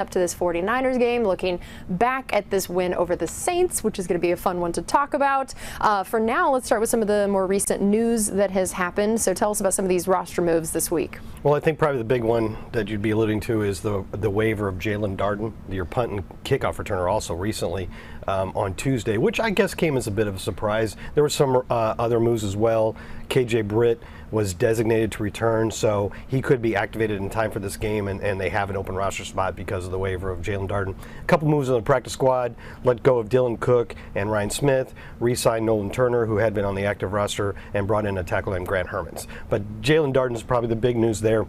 up to this 49ers game, looking back at this win over the Saints, which is going to be a fun one to talk about. For now, let's start with some of the more recent news that has happened. So tell us about some of these roster moves this week. Well, I think probably the big one that you'd be alluding to is the waiver of Jalen Darden, your punt and kickoff returner, also recently on Tuesday, which I guess came as a bit of a surprise. There were some other moves as well. KJ Britt was designated to return, so he could be activated in time for this game, and they have an open roster spot because of the waiver of Jalen Darden. A couple moves on the practice squad: let go of Dylan Cook and Ryan Smith, re-signed Nolan Turner, who had been on the active roster, and brought in a tackle named Grant Hermans. But Jalen Darden is probably the big news there.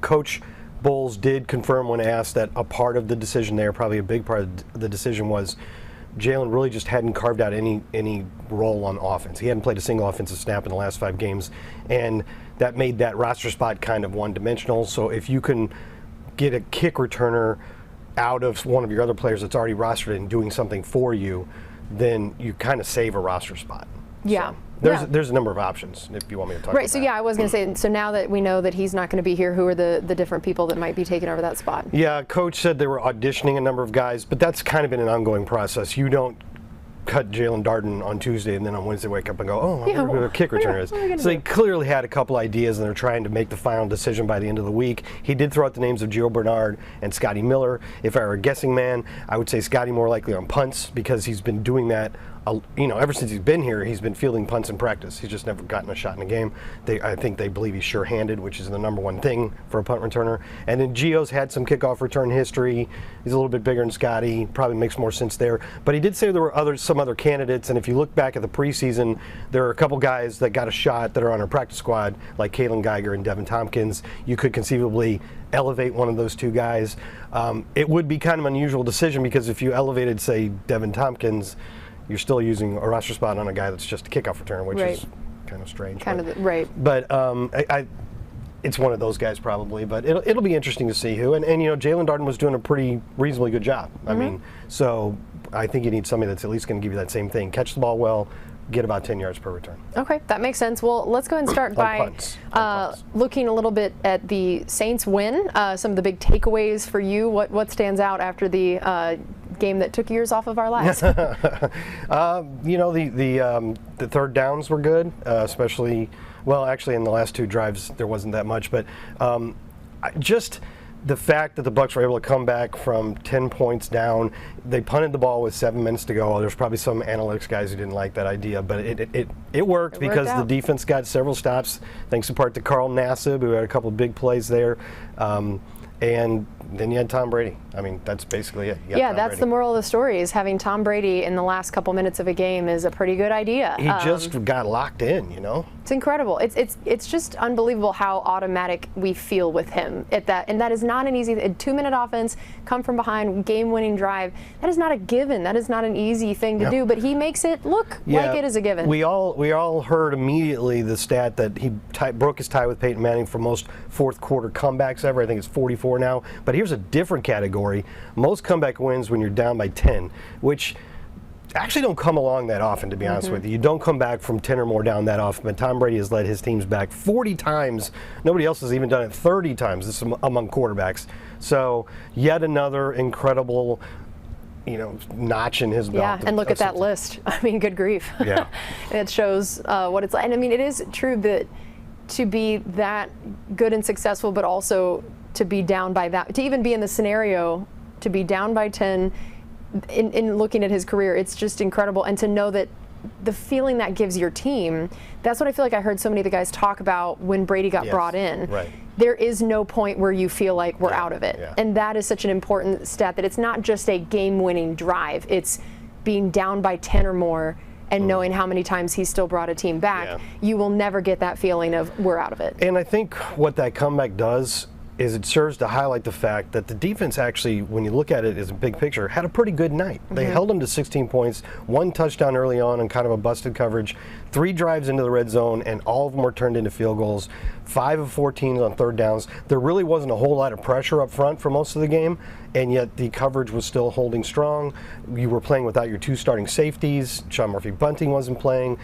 Coach Bowles did confirm when asked that a part of the decision there, probably a big part of the decision, was Jalen really just hadn't carved out any role on offense. He hadn't played a single offensive snap in the last 5 games, and that made that roster spot kind of one-dimensional. So if you can get a kick returner out of one of your other players that's already rostered and doing something for you, then you kind of save a roster spot. Yeah. So there's a number of options if you want me to talk about that. Right, so yeah, I was going to say, so now that we know that he's not going to be here, who are the different people that might be taking over that spot? Yeah, Coach said they were auditioning a number of guys, but that's kind of been an ongoing process. You don't cut Jalen Darden on Tuesday and then on Wednesday wake up and go, oh, I wonder who the kick returner is. So they clearly had a couple ideas, and they're trying to make the final decision by the end of the week. He did throw out the names of Gio Bernard and Scotty Miller. If I were a guessing man, I would say Scotty more likely on punts, because he's been doing that ever since he's been here. He's been fielding punts in practice. He's just never gotten a shot in a game. I think they believe he's sure-handed, which is the number one thing for a punt returner. And then Gio's had some kickoff return history. He's a little bit bigger than Scotty. Probably makes more sense there. But he did say there were some other candidates, and if you look back at the preseason, there are a couple guys that got a shot that are on our practice squad, like Kalen Geiger and Devin Tompkins. You could conceivably elevate one of those two guys. It would be kind of an unusual decision, because if you elevated, say, Devin Tompkins, you're still using a roster spot on a guy that's just a kickoff returner, which is kind of strange. But it's one of those guys probably. But it'll be interesting to see who. And Jalen Darden was doing a pretty reasonably good job. I mean, so I think you need somebody that's at least going to give you that same thing: catch the ball well, get about 10 yards per return. Okay, that makes sense. Well, let's go ahead and start by looking a little bit at the Saints win. Some of the big takeaways for you. What stands out after the game that took years off of our lives? The third downs were good, especially, well, actually in the last 2 drives there wasn't that much, but just the fact that the Bucs were able to come back from 10 points down. They punted the ball with 7 minutes to go. There's probably some analytics guys who didn't like that idea, but it worked because the defense got several stops, thanks in part to Carl Nassib, who had a couple of big plays there. And then you had Tom Brady. I mean, that's basically it. Yeah, that's the moral of the story, is having Tom Brady in the last couple minutes of a game is a pretty good idea. He just got locked in, It's incredible. It's just unbelievable how automatic we feel with him at that. And that is not an easy 2-minute offense, come from behind, game-winning drive. That is not a given. That is not an easy thing to do, but he makes it look like it is a given. We all heard immediately the stat that he broke his tie with Peyton Manning for most fourth quarter comebacks ever. I think it's 44 now. But here's a different category. Most comeback wins when you're down by 10, which actually don't come along that often, to be honest with you. You don't come back from 10 or more down that often, but Tom Brady has led his teams back 40 times. Nobody else has even done it 30 times. This is among quarterbacks. So yet another incredible notch in his belt. Yeah, and look at that list. I mean, good grief. Yeah. It shows what it's like. And I mean, it is true that to be that good and successful, but also to be down by that, to even be in the scenario, to be down by 10 in looking at his career, it's just incredible. And to know that the feeling that gives your team, that's what I feel like I heard so many of the guys talk about when Brady got brought in. Right. There is no point where you feel like we're out of it. Yeah. And that is such an important stat, that it's not just a game-winning drive. It's being down by 10 or more and knowing how many times he's still brought a team back. You will never get that feeling of we're out of it. And I think what that comeback does is it serves to highlight the fact that the defense actually, when you look at it as a big picture, had a pretty good night. They held them to 16 points, 1 touchdown early on and kind of a busted coverage, 3 drives into the red zone, and all of them were turned into field goals, 5 of 14 on third downs. There really wasn't a whole lot of pressure up front for most of the game, and yet the coverage was still holding strong. You were playing without your 2 starting safeties. Sean Murphy-Bunting wasn't playing.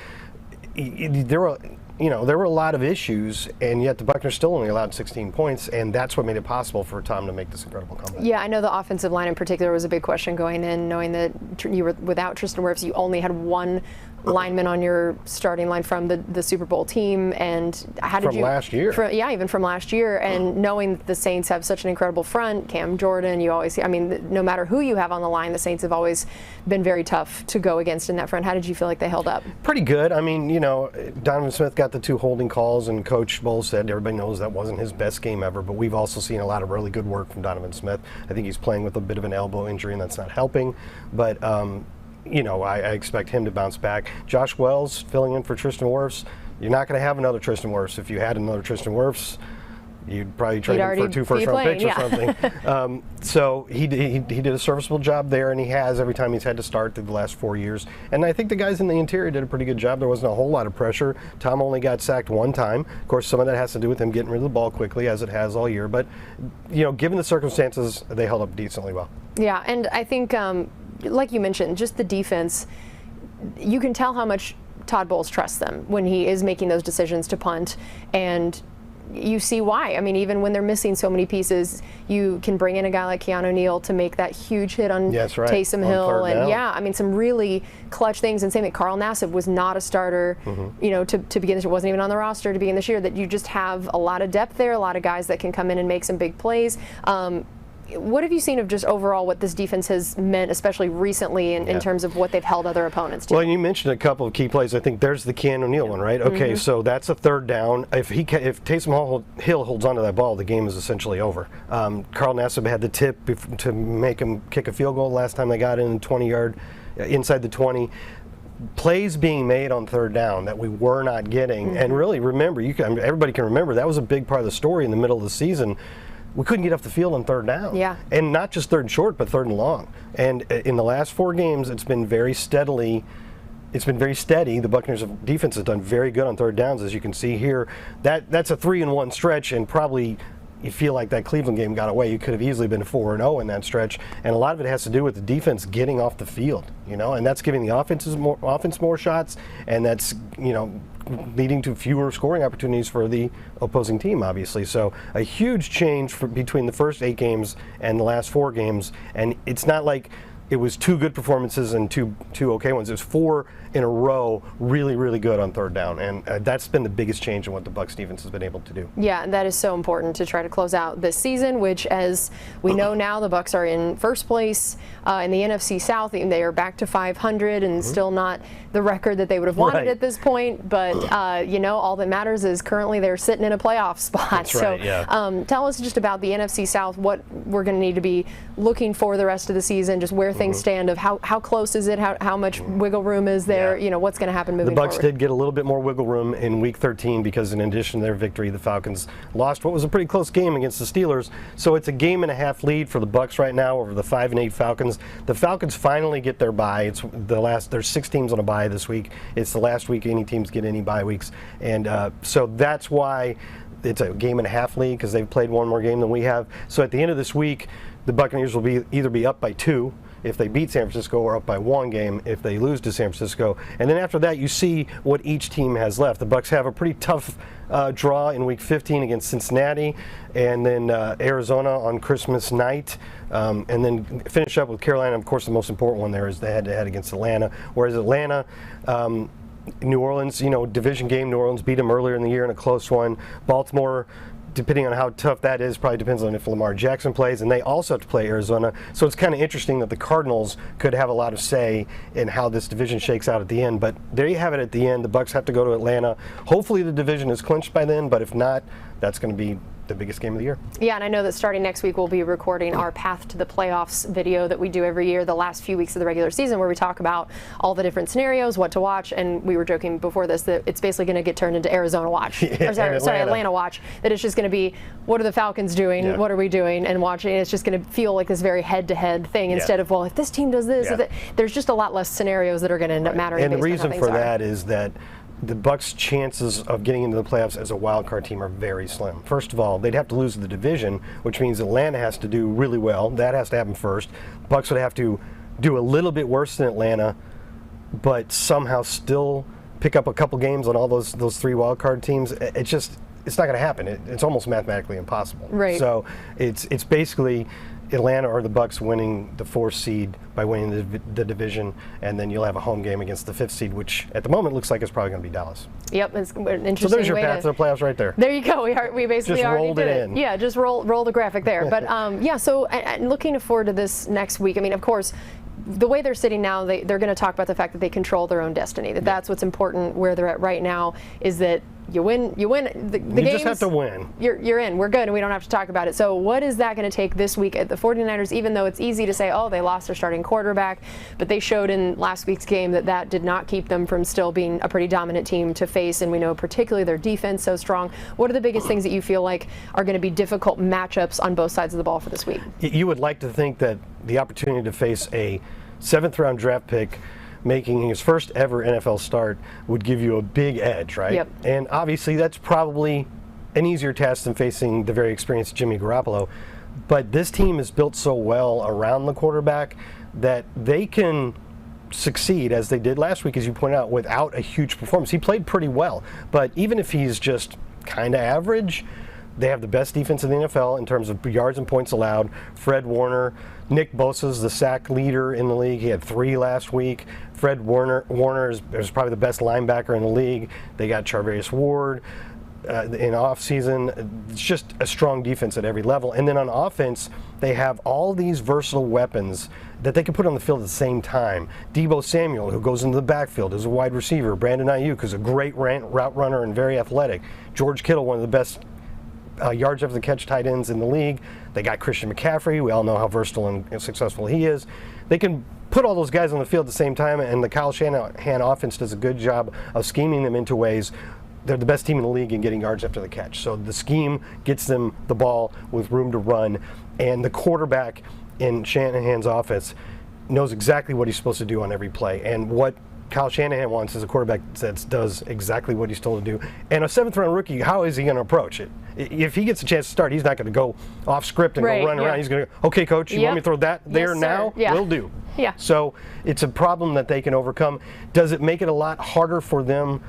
There were there were a lot of issues, and yet the Buccaneers still only allowed 16 points, and that's what made it possible for Tom to make this incredible comeback. Yeah, I know the offensive line in particular was a big question going in, knowing that you were without Tristan Wirfs, you only had one lineman on your starting line from the Super Bowl team, and how did from last year? Even from last year, and knowing that the Saints have such an incredible front, Cam Jordan, you always see, I mean, no matter who you have on the line, the Saints have always been very tough to go against in that front. How did you feel like they held up? Pretty good. I mean, Donovan Smith got the 2 holding calls, and Coach Bowles said everybody knows that wasn't his best game ever, but we've also seen a lot of really good work from Donovan Smith. I think he's playing with a bit of an elbow injury, and that's not helping, but I expect him to bounce back. Josh Wells filling in for Tristan Wirfs. You're not going to have another Tristan Wirfs. If you had another Tristan Wirfs, you'd probably trade him for 2 first-round picks or something. So he did a serviceable job there, and he has every time he's had to start through the last 4 years. And I think the guys in the interior did a pretty good job. There wasn't a whole lot of pressure. Tom only got sacked 1 time. Of course, some of that has to do with him getting rid of the ball quickly, as it has all year. But, given the circumstances, they held up decently well. Yeah, and I think, like you mentioned, just the defense, you can tell how much Todd Bowles trusts them when he is making those decisions to punt, and you see why. I mean, even when they're missing so many pieces, you can bring in a guy like Keanu Neal to make that huge hit on Taysom Hill, and some really clutch things. And same thing, Carl Nassib was not a starter, to begin this year, wasn't even on the roster to begin this year. That you just have a lot of depth there, a lot of guys that can come in and make some big plays. What have you seen of just overall what this defense has meant, especially recently, in terms of what they've held other opponents to? Well, you mentioned a couple of key plays. I think there's the Keanu Neal one, right? Okay, so that's a 3rd down. If Taysom Hill holds onto that ball, the game is essentially over. Carl Nassib had the tip to make him kick a field goal last time they got in 20-yard, inside the 20. Plays being made on 3rd down that we were not getting, and really remember, everybody can remember that was a big part of the story in the middle of the season. We couldn't get off the field on 3rd down. Yeah. And not just 3rd and short, but 3rd and long. And in the last 4 games, it's been very steady. The Buccaneers defense has done very good on 3rd downs, as you can see here. That's a 3-and-1 stretch, and probably you feel like that Cleveland game got away. You could have easily been 4-0 in that stretch, and a lot of it has to do with the defense getting off the field, and that's giving the offense more shots, and that's leading to fewer scoring opportunities for the opposing team, obviously. So a huge change between the first 8 games and the last 4 games, and it's not like it was 2 good performances and two okay ones. It was 4 in a row, really, really good on 3rd down, and that's been the biggest change in what the Bucs defense has been able to do. Yeah, and that is so important to try to close out this season, which, as we know now, the Bucs are in first place in the NFC South. They are back to 500 and still not the record that they would have wanted at this point, but all that matters is currently they're sitting in a playoff spot. That's right, so tell us just about the NFC South, what we're going to need to be looking for the rest of the season, just where things stand, of how close is it, how much wiggle room is there, what's going to happen moving forward. The Bucs did get a little bit more wiggle room in Week 13 because in addition to their victory, the Falcons lost what was a pretty close game against the Steelers. So it's a 1.5 lead for the Bucs right now over the 5-8 Falcons. The Falcons finally get their bye. There's 6 teams on a bye this week. It's the last week any teams get any bye weeks, and so that's why it's a 1.5 lead, because they've played 1 more game than we have. So at the end of this week, the Buccaneers will either be up by 2 if they beat San Francisco, or up by 1 game if they lose to San Francisco. And then after that, you see what each team has left. The Bucs have a pretty tough draw in Week 15 against Cincinnati, and then Arizona on Christmas night, and then finish up with Carolina. Of course, the most important one there is the head-to-head against Atlanta. Whereas Atlanta, New Orleans, division game, New Orleans beat them earlier in the year in a close one. Baltimore, depending on how tough that is, probably depends on if Lamar Jackson plays, and they also have to play Arizona. So it's kind of interesting that the Cardinals could have a lot of say in how this division shakes out at the end. But there you have it at the end. The Bucs have to go to Atlanta. Hopefully the division is clinched by then, but if not, that's going to be the biggest game of the year. Yeah, and I know that starting next week we'll be recording our Path to the Playoffs video that we do every year, the last few weeks of the regular season, where we talk about all the different scenarios, what to watch, and we were joking before this that it's basically going to get turned into Arizona Watch, Atlanta Watch, that it's just going to be, what are the Falcons doing, what are we doing, and watching. It's just going to feel like this very head-to-head thing instead of, well, if this team does this, there's just a lot less scenarios that are going to end up mattering. And the reason for that is that the Bucs' chances of getting into the playoffs as a wild card team are very slim. First of all, they'd have to lose the division, which means Atlanta has to do really well. That has to happen first. Bucs would have to do a little bit worse than Atlanta, but somehow still pick up a couple games on all those 3 wild card teams. It's not going to happen. It's almost mathematically impossible. Right. So it's basically Atlanta or the Bucs winning the 4th seed by winning the division, and then you'll have a home game against the 5th seed, which at the moment looks like it's probably going to be Dallas. Yep, it's an interesting. So there's your path to the playoffs right there. There you go. We basically just already rolled did it in. Yeah, just roll the graphic there. But yeah, so and looking forward to this next week. I mean, of course, the way they're sitting now, they're going to talk about the fact that they control their own destiny. That's what's important where they're at right now, is that you win the games. You just have to win. You're in. We're good, and we don't have to talk about it. So what is that going to take this week at the 49ers, even though it's easy to say, oh, they lost their starting quarterback, but they showed in last week's game that did not keep them from still being a pretty dominant team to face, and we know particularly their defense so strong. What are the biggest things that you feel like are going to be difficult matchups on both sides of the ball for this week? You would like to think that the opportunity to face a 7th-round draft pick making his first ever NFL start would give you a big edge, right? Yep. And obviously that's probably an easier task than facing the very experienced Jimmy Garoppolo. But this team is built so well around the quarterback that they can succeed, as they did last week, as you pointed out, without a huge performance. He played pretty well, but even if he's just kind of average, they have the best defense in the NFL in terms of yards and points allowed. Fred Warner, Nick Bosa's the sack leader in the league. He had 3 last week. Fred Warner is probably the best linebacker in the league. They got Charvarius Ward in offseason. It's just a strong defense at every level. And then on offense, they have all these versatile weapons that they can put on the field at the same time. Deebo Samuel, who goes into the backfield as a wide receiver. Brandon Ayuk, who's a great route runner and very athletic. George Kittle, one of the best yards after the catch tight ends in the league. They got Christian McCaffrey. We all know how versatile and successful he is. They can put all those guys on the field at the same time, and the Kyle Shanahan offense does a good job of scheming them into ways. They're the best team in the league in getting yards after the catch. So the scheme gets them the ball with room to run, and the quarterback in Shanahan's offense knows exactly what he's supposed to do on every play. And what Kyle Shanahan wants is a quarterback that does exactly what he's told to do. And a 7th-round rookie, how is he going to approach it? If he gets a chance to start, he's not going to go off script and go run around. He's going to go, okay, coach, you want me to throw that there now? Will do. Yeah. So it's a problem that they can overcome. Does it make it a lot harder for them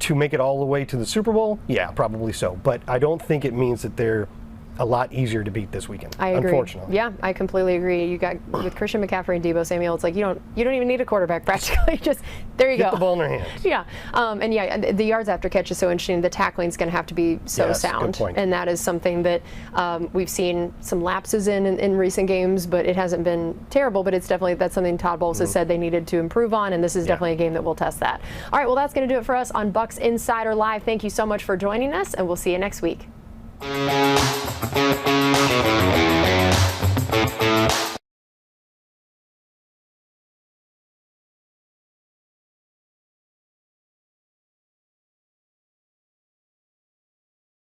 to make it all the way to the Super Bowl? Yeah, probably so. But I don't think it means that they're a lot easier to beat this weekend. I agree. Unfortunately. Yeah, I completely agree. You got with Christian McCaffrey and Deebo Samuel, it's like you don't even need a quarterback practically. Just there you go. Get the ball in their hands. Yeah, and yeah, the yards after catch is so interesting. The tackling is going to have to be so sound, good point. And that is something that we've seen some lapses in recent games, but it hasn't been terrible. But that's something Todd Bowles has said they needed to improve on, and this is definitely a game that will test that. All right, well, that's going to do it for us on Bucs Insider Live. Thank you so much for joining us, and we'll see you next week.